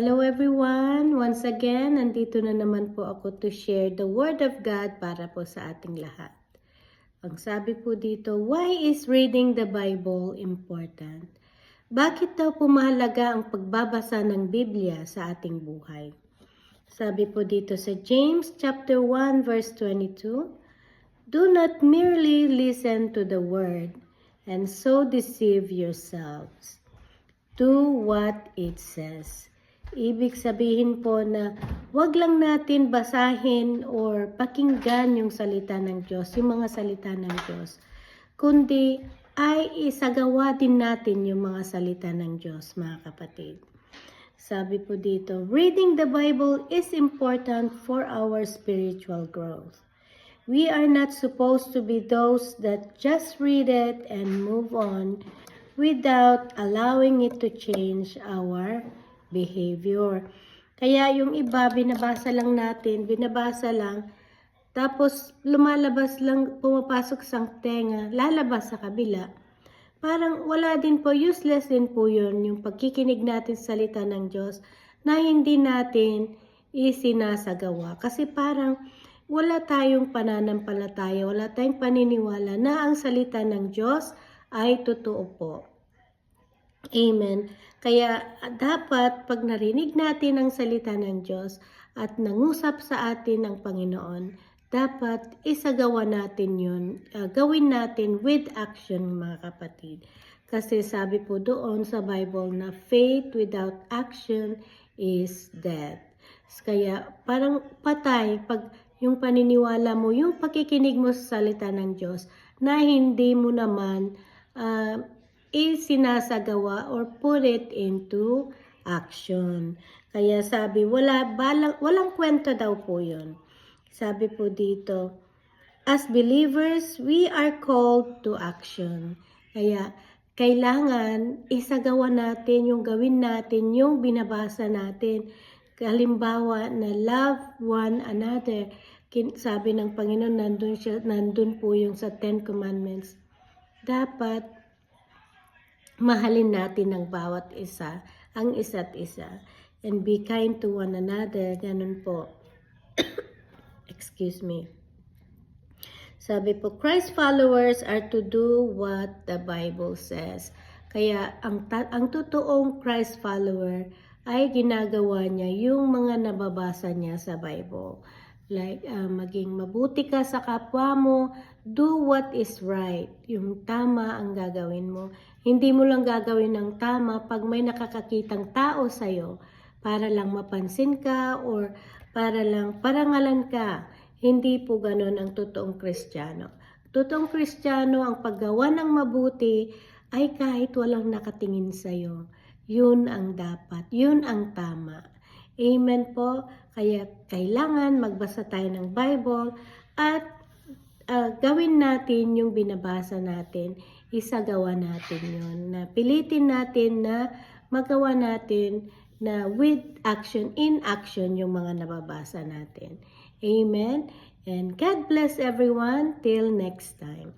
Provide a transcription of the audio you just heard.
Hello everyone! Once again, nandito na naman po ako to share the Word of God para po sa ating lahat. Ang sabi po dito, why is reading the Bible important? Bakit daw po mahalaga ang pagbabasa ng Biblia sa ating buhay? Sabi po dito sa James chapter 1 verse 22, do not merely listen to the Word and so deceive yourselves. Do what it says. Ibig sabihin po na wag lang natin basahin or pakinggan yung salita ng Diyos, yung mga salita ng Diyos, kundi ay isagawa din natin yung mga salita ng Diyos, mga kapatid. Sabi po dito, reading the Bible is important for our spiritual growth. We are not supposed to be those that just read it and move on without allowing it to change our behavior. Kaya yung iba, binabasa lang natin, tapos lumalabas lang, pumapasok sa tenga, lalabas sa kabila. Parang wala din po, useless din po yun, yung pagkikinig natin sa salita ng Diyos na hindi natin isinasagawa. Kasi parang wala tayong pananampalataya, wala tayong paniniwala na ang salita ng Diyos ay totoo po. Amen. Kaya dapat pag narinig natin ang salita ng Diyos at nangusap sa atin ang Panginoon, dapat isagawa natin yun, gawin natin with action, mga kapatid. Kasi sabi po doon sa Bible na faith without action is death. Kaya parang patay pag yung paniniwala mo, yung pakikinig mo sa salita ng Diyos na hindi mo naman isinasagawa or put it into action. Kaya sabi, walang kwento daw po yun. Sabi po dito, as believers, we are called to action. Kaya kailangan isagawa natin yung gawin natin, yung binabasa natin. Halimbawa na love one another. Sabi ng Panginoon, nandun po yung sa 10 Commandments. Dapat mahalin natin ang bawat isa, ang isa't isa, and be kind to one another. Ganun po. Excuse me. Sabi po, Christ followers are to do what the Bible says. Kaya ang totoong Christ follower ay ginagawa niya yung mga nababasa niya sa Bible. Like, maging mabuti ka sa kapwa mo, do what is right. Yung tama ang gagawin mo. Hindi mo lang gagawin ng tama pag may nakakakitang tao sa'yo para lang mapansin ka or para lang parangalan ka. Hindi po ganun ang totoong Kristiyano. Totoong Kristiyano, ang paggawa ng mabuti ay kahit walang nakatingin sa'yo. Yun ang dapat. Yun ang tama. Amen po. Kaya kailangan magbasa tayo ng Bible at gawin natin yung binabasa natin. Isagawa natin yun. Na pilitin natin na magawa natin na with action, in action yung mga nababasa natin. Amen. And God bless everyone. Till next time.